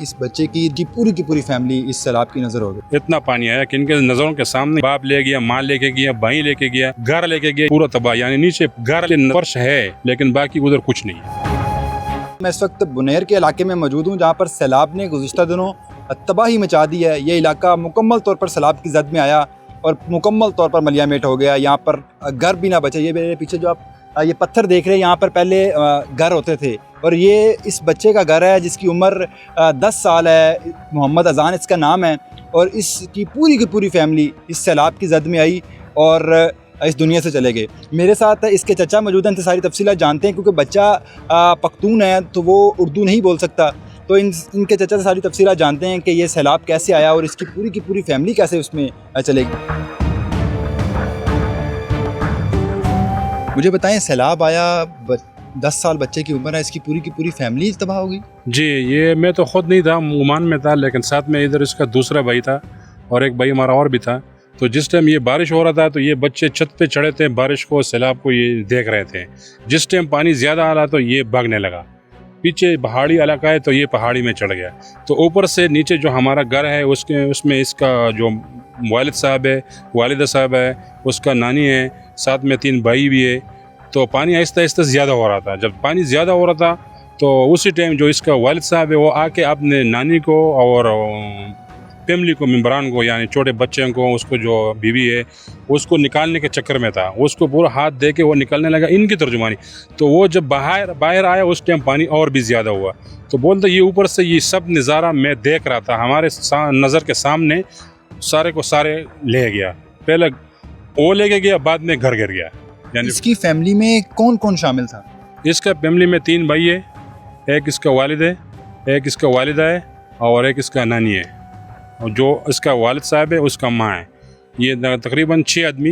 इस बच्चे की पूरी फैमिली इस सैलाब की नजर हो गई। इतना पानी आया कि इनके नजरों के सामने बाप ले गया, माँ लेके गया, भाई लेके गया, घर लेके गया, पूरा तबाह। यानी नीचे घर के फर्श है लेकिन बाकी उधर कुछ नहीं है। मैं इस वक्त बुनेर के इलाके में मौजूद हूँ जहाँ पर सैलाब ने गुज़िश्ता दिनों तबाही मचा दी है। ये इलाका मुकम्मल तौर पर सैलाब की जद में आया और मुकम्मल तौर पर मलियामेट हो गया। यहाँ पर घर भी ना बचे। ये मेरे पीछे जो आप ये पत्थर देख रहे हैं, यहाँ पर पहले घर होते थे और ये इस बच्चे का घर है जिसकी उम्र 10 साल है। मोहम्मद अजान इसका नाम है और इसकी पूरी फैमिली इस सैलाब की जद में आई और इस दुनिया से चले गए। मेरे साथ इसके चचा मौजूद हैं, इनसे सारी तफसीलात जानते हैं क्योंकि बच्चा पख्तून है तो वो उर्दू नहीं बोल सकता। तो इनके चचा से सारी तफसीलात जानते हैं कि ये सैलाब कैसे आया और इसकी पूरी फैमिली कैसे उसमें चलेगी। मुझे बताएं, सैलाब आया, 10 साल बच्चे की उम्र है, इसकी पूरी फैमिली तबाह हो गई? जी, ये मैं तो खुद नहीं था, ओमान में था, लेकिन साथ में इधर इसका दूसरा भाई था और एक भाई हमारा और भी था। तो जिस टाइम ये बारिश हो रहा था तो ये बच्चे छत पे चढ़े थे, बारिश को, सैलाब को ये देख रहे थे। जिस टाइम पानी ज़्यादा आ रहा तो ये भागने लगा। पीछे पहाड़ी इलाका है तो ये पहाड़ी में चढ़ गया। तो ऊपर से नीचे जो हमारा घर है उसमें इसका जो वालिद साहब है, वालिदा साहब है, उसका नानी है, साथ में 3 भाई भी है। तो पानी आहिस्ता आहिस्ता ज़्यादा हो रहा था। जब पानी ज़्यादा हो रहा था तो उसी टाइम जो इसका वालिद साहब है वो आके अपने नानी को और फैमिली को, मेम्बरान को, यानी छोटे बच्चे को, उसको जो बीवी है उसको निकालने के चक्कर में था। उसको पूरा हाथ दे के वो निकलने लगा, इनकी तर्जुमानी। तो वो जब बाहर आया उस टाइम पानी और भी ज़्यादा हुआ। तो बोलते ये ऊपर से ये सब नज़ारा मैं देख रहा था, हमारे नज़र के सामने सारे को सारे ले गया। पहले वो लेके गया, बाद में घर गिर गया। यानी इसकी फैमिली में कौन कौन शामिल था? इसका फैमिली में 3 भाई है, एक इसका वालिद है, एक इसका वालिदा है और एक इसका नानी है। और जो इसका वालिद साहब है उसका माँ है। ये तकरीबन 6 आदमी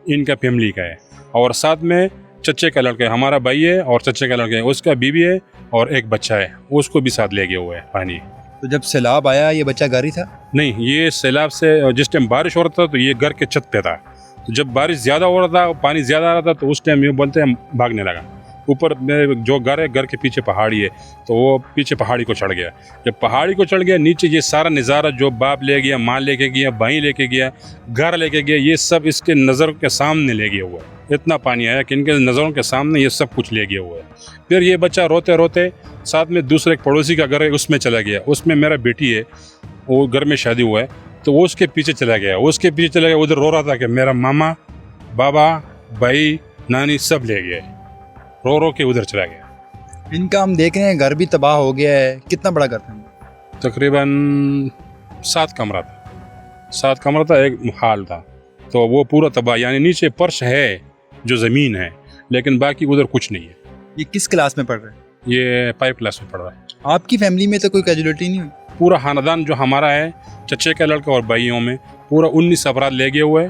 इनका फैमिली का है। और साथ में चचे का लड़का है, हमारा भाई है और चचे का लड़का है, उसका बीवी है और एक बच्चा है, उसको भी साथ ले गए हुए है पानी। तो जब सैलाब आया ये बच्चा घर ही था? नहीं, ये सैलाब से जिस टाइम बारिश हो रहा था तो ये घर के छत पे था। तो जब बारिश ज़्यादा हो रहा था, पानी ज़्यादा आ रहा था तो उस टाइम ये बोलते हैं भागने लगा। ऊपर मेरे जो घर है, घर के पीछे पहाड़ी है, तो वो पीछे पहाड़ी को चढ़ गया। जब पहाड़ी को चढ़ गया, नीचे ये सारा नज़ारा जो बाप ले गया, माँ लेके गया, भाई लेके गया, घर लेके गया, ये सब इसके नज़र के सामने ले गया हुआ है। इतना पानी आया कि इनके नज़रों के सामने ये सब कुछ ले गया हुआ है। फिर ये बच्चा रोते रोते साथ में दूसरे पड़ोसी का घर है उसमें चला गया। उसमें मेरा बेटी है, वो घर में शादी हुआ है, तो वो उसके पीछे चला गया। उधर रो रहा था कि मेरा मामा, बाबा, भाई, नानी सब ले गए। रो के उधर चला गया। इनका हम देख रहे हैं घर भी तबाह हो गया है। कितना बड़ा घर था? तकरीबन 7 कमरा था। 7 कमरा था, एक हाल था। तो वो पूरा तबाह। यानी नीचे फर्श है जो ज़मीन है लेकिन बाकी उधर कुछ नहीं है। ये किस क्लास में पढ़ रहे हैं? ये 5 क्लास में पढ़ रहा है। आपकी फैमिली में तो कोई कैजुअलिटी नहीं हुई? पूरा खानदान जो हमारा है, चचे का लड़का और भाइयों में पूरा 19 अफराद ले गए हुए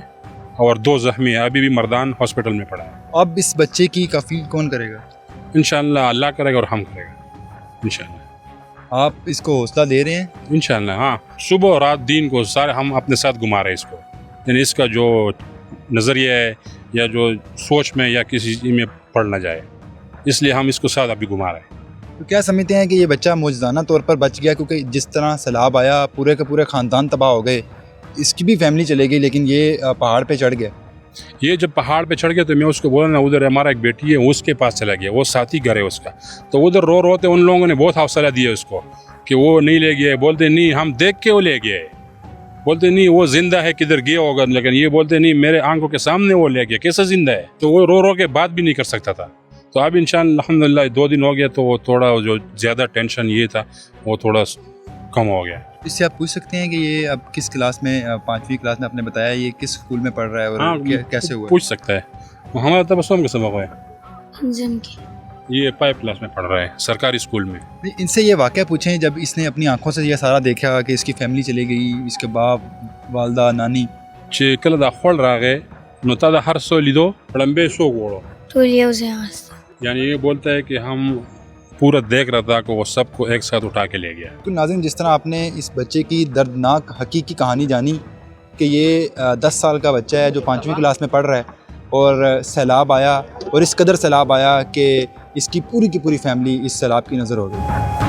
और 2 ज़ख्मी है। अभी भी मर्दान हॉस्पिटल में पड़ा है। अब इस बच्चे की कफील कौन करेगा? इंशाअल्लाह अल्लाह करेगा और हम करेगा इंशाअल्लाह। आप इसको हौसला दे रहे हैं? इंशाअल्लाह, हाँ। सुबह और रात दिन को सारे हम अपने साथ घुमा रहे हैं इसको। यानी इसका जो नज़रिया है या जो सोच में या किसी चीज़ में पड़ ना जाए, इसलिए हम इसको साथ अभी घुमा रहे हैं। तो क्या समझते हैं कि ये बच्चा मौजूदाना तौर पर बच गया? क्योंकि जिस तरह सैलाब आया पूरे के पूरे ख़ानदान तबाह हो गए, इसकी भी फैमिली चले गई, लेकिन ये पहाड़ पे चढ़ गया। ये जब पहाड़ पे चढ़ गया तो मैं उसको बोला ना, उधर हमारा एक बेटी है उसके पास चला गया, वो साथी घर है उसका। तो उधर रोते उन लोगों ने बहुत हौसला दिया उसको कि वो नहीं ले गया। बोलते नहीं, हम देख के वो ले गए। बोलते नहीं वो जिंदा है, किधर गया होगा। लेकिन ये बोलते नहीं, मेरे आंखों के सामने वो ले गया, कैसा जिंदा है। तो वो रो के बात भी नहीं कर सकता था। तो अब इंशाअल्लाह अल्हम्दुलिल्लाह 2 दिन हो गया तो वो थोड़ा जो ज़्यादा टेंशन ये था वो थोड़ा कम हो गया। इससे आप पूछ सकते हैं कि ये अब किस क्लास में, 5वीं क्लास में आपने बताया, ये किस स्कूल में पढ़ रहा है और हाँ, कैसे हुआ? पूछ सकता है। हमारा तबस्सुम का सबक है, इंजन की। ये 5 क्लास में पढ़ रहा है सरकारी स्कूल में। इनसे ये वाक़या पूछें जब इसने अपनी आंखों से ये सारा देखा कि इसकी फैमिली चली गई, इसके बाप, वालदा, नानी। Ci kala da xool raage notada har solido लंबे सो गोड़ो। तो ये उसे यानी ये बोलता है कि हम पूरा देख रहा था कि वो सबको एक साथ उठा के ले गया। तो नाज़रीन, जिस तरह आपने इस बच्चे की दर्दनाक हकीकी कहानी जानी कि ये 10 साल का बच्चा है जो 5वीं क्लास में पढ़ रहा है और सैलाब आया और इस कदर सैलाब आया कि इसकी पूरी की पूरी फैमिली इस सैलाब की नज़र हो गई।